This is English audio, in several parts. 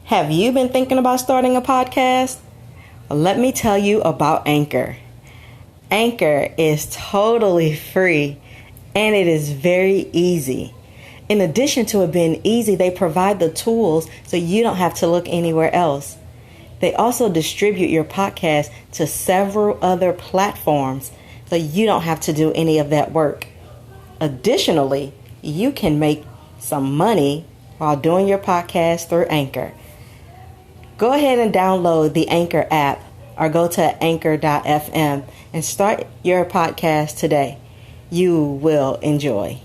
Have you been thinking about starting a podcast? Well, let me tell you about Anchor. Anchor is totally free and it is very easy. In addition to it being easy, they provide the tools so you don't have to look anywhere else. They also distribute your podcast to several other platforms so you don't have to do any of that work. Additionally, you can make some money while doing your podcast through Anchor. Go ahead and download the Anchor app or go to anchor.fm and start your podcast today. You will enjoy.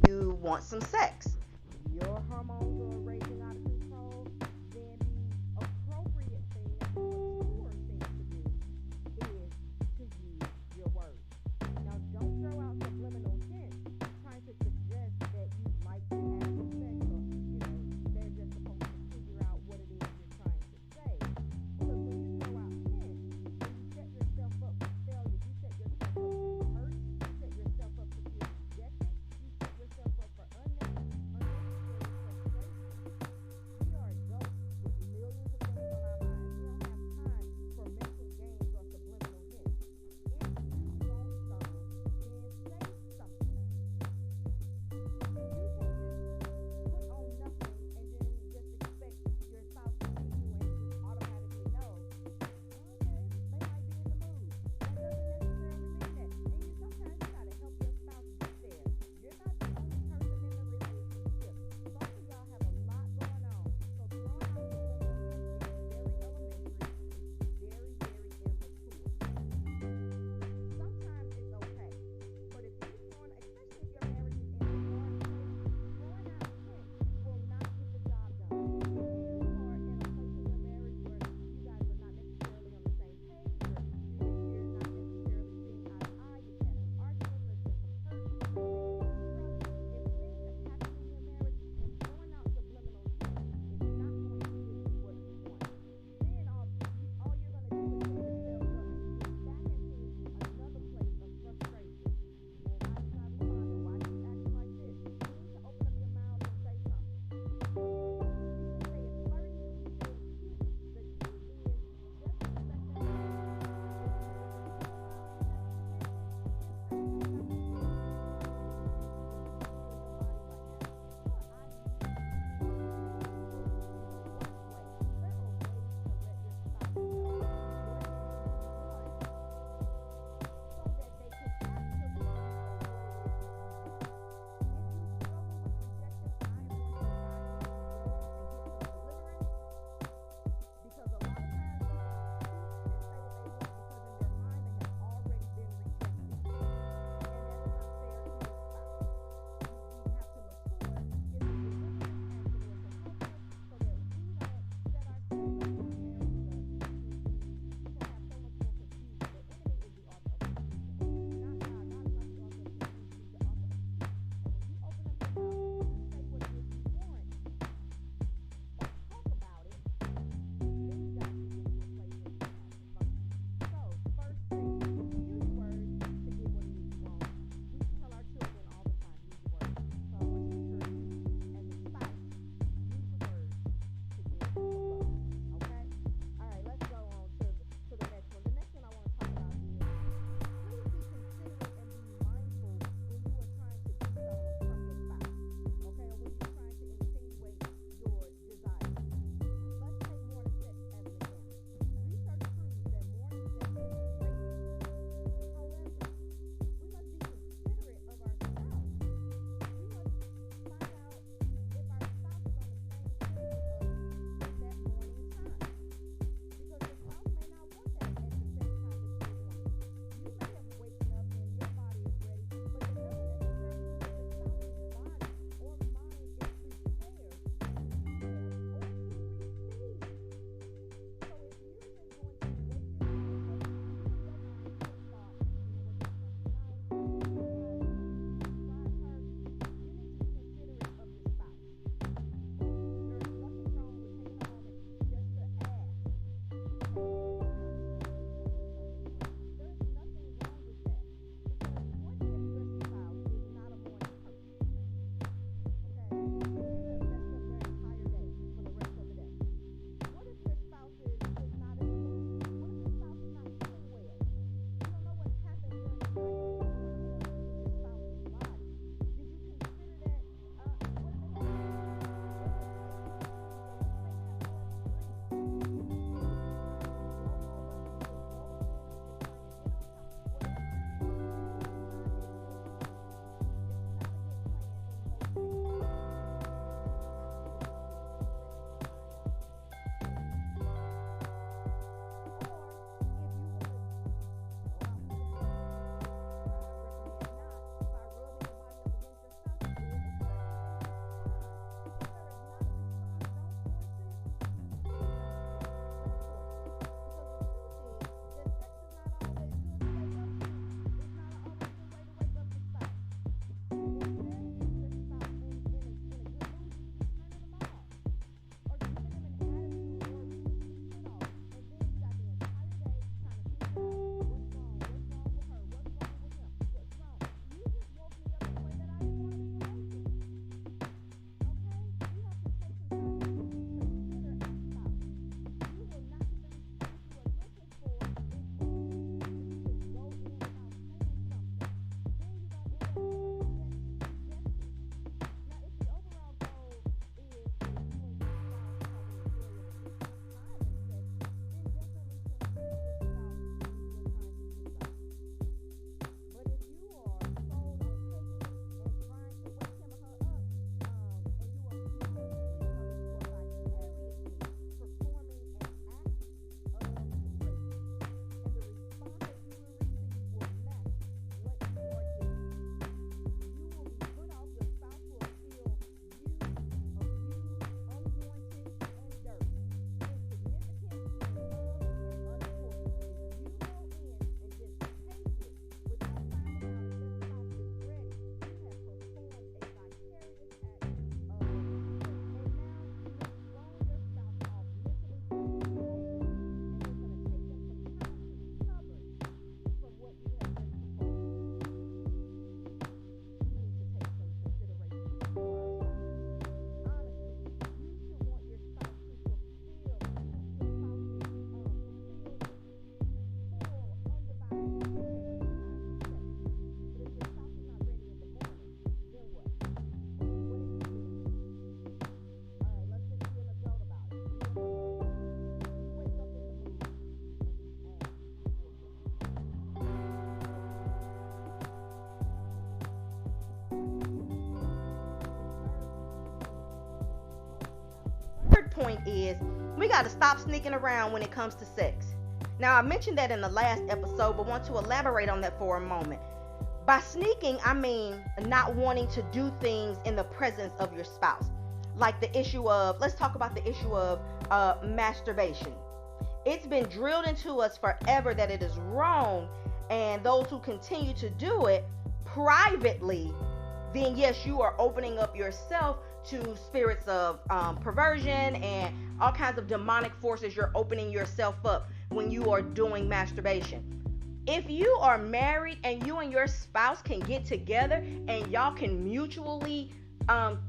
You want some sex. Your hormones are raging out of control. Then the appropriate thing, the mature thing to do is to use your words. Now, don't throw out subliminal hints trying to suggest that you like to have sex or, they're just supposed to figure out what it is you're trying to say. Because when you throw out hints, you set yourself up for failure. You set yourself up for hurt. You set yourself up to feel rejected. You set yourself up for unnecessary frustration. is we got to stop sneaking around when it comes to sex. Now, I mentioned that in the last episode, but want to elaborate on that for a moment. By sneaking, I mean not wanting to do things in the presence of your spouse. Like the issue of, let's talk about the issue of masturbation. It's been drilled into us forever that it is wrong, and those who continue to do it privately, then yes, you are opening up yourself to spirits of perversion and all kinds of demonic forces. You're opening yourself up when you are doing masturbation. If you are married and you and your spouse can get together and y'all can mutually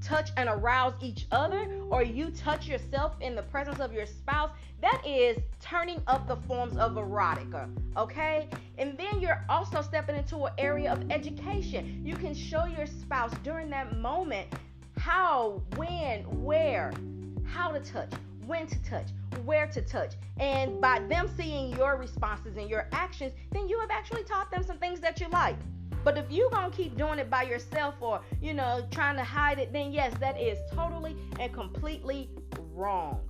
touch and arouse each other, or you touch yourself in the presence of your spouse, that is turning up the forms of erotica, okay? And then you're also stepping into an area of education. You can show your spouse during that moment how, when, where, how to touch, when to touch, where to touch. And by them seeing your responses and your actions, then you have actually taught them some things that you like. But if you're going to keep doing it by yourself or, trying to hide it, then yes, that is totally and completely wrong.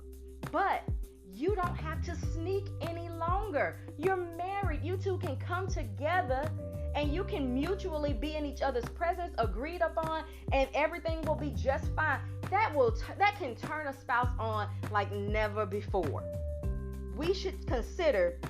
But you don't have to sneak any longer. You're married. You two can come together and you can mutually be in each other's presence, agreed upon, and everything will be just fine. That can turn a spouse on like never before. We should consider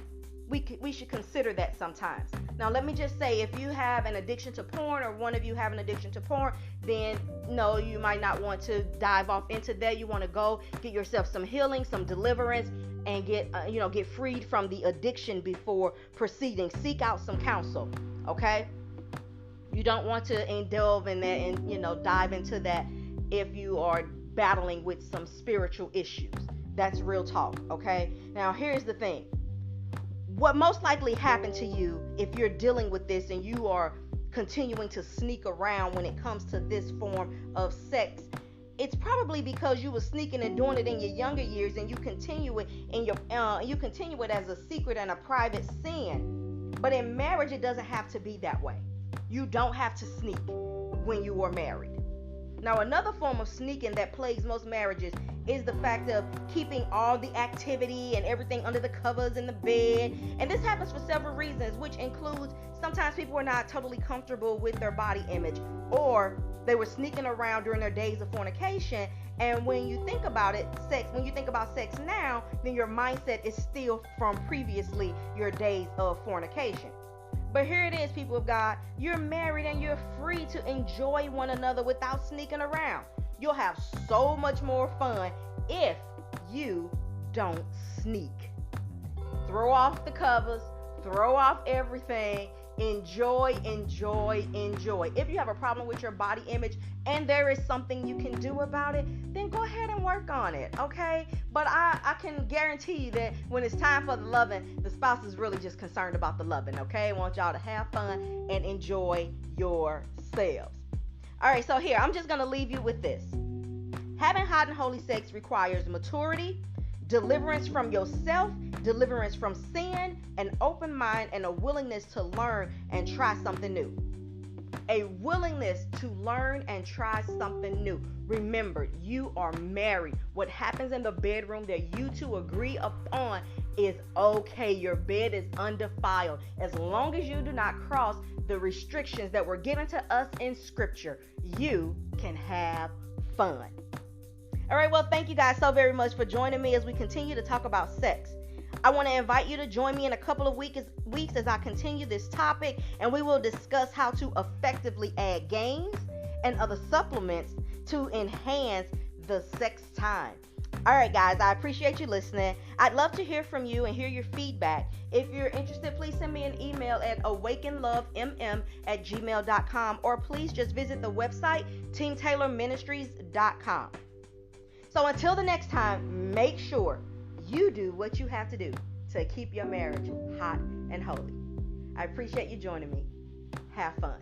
that sometimes. Now, let me just say, if you have an addiction to porn, or one of you have an addiction to porn, then no, you might not want to dive off into that. You want to go get yourself some healing, some deliverance, and get freed from the addiction before proceeding. Seek out some counsel, okay? You don't want to delve in that and dive into that if you are battling with some spiritual issues. That's real talk, okay? Now, here's the thing. What most likely happened to you if you're dealing with this and you are continuing to sneak around when it comes to this form of sex, it's probably because you were sneaking and doing it in your younger years, and you continue it as a secret and a private sin. But in marriage, it doesn't have to be that way. You don't have to sneak when you are married. Now, another form of sneaking that plagues most marriages is the fact of keeping all the activity and everything under the covers in the bed. And this happens for several reasons, which includes sometimes people are not totally comfortable with their body image, or they were sneaking around during their days of fornication. And when you think about sex now, then your mindset is still from previously your days of fornication. But here it is, people of God. You're married and you're free to enjoy one another without sneaking around. You'll have so much more fun if you don't sneak. Throw off the covers, throw off everything. Enjoy. If you have a problem with your body image and there is something you can do about it, then go ahead and work on it, okay? But I can guarantee you that when it's time for the loving, the spouse is really just concerned about the loving, okay? I want y'all to have fun and enjoy yourselves. All right, so here, I'm just going to leave you with this. Having hot and holy sex requires maturity, deliverance from yourself, deliverance from sin, an open mind, and a willingness to learn and try something new. A willingness to learn and try something new. Remember, you are married. What happens in the bedroom that you two agree upon is okay. Your bed is undefiled. As long as you do not cross the restrictions that were given to us in Scripture, you can have fun. All right, well, thank you guys so very much for joining me as we continue to talk about sex. I want to invite you to join me in a couple of weeks as I continue this topic, and we will discuss how to effectively add games and other supplements to enhance the sex time. All right, guys, I appreciate you listening. I'd love to hear from you and hear your feedback. If you're interested, please send me an email at awakenlovemm@gmail.com, or please just visit the website teamtaylorministries.com. So until the next time, make sure you do what you have to do to keep your marriage hot and holy. I appreciate you joining me. Have fun.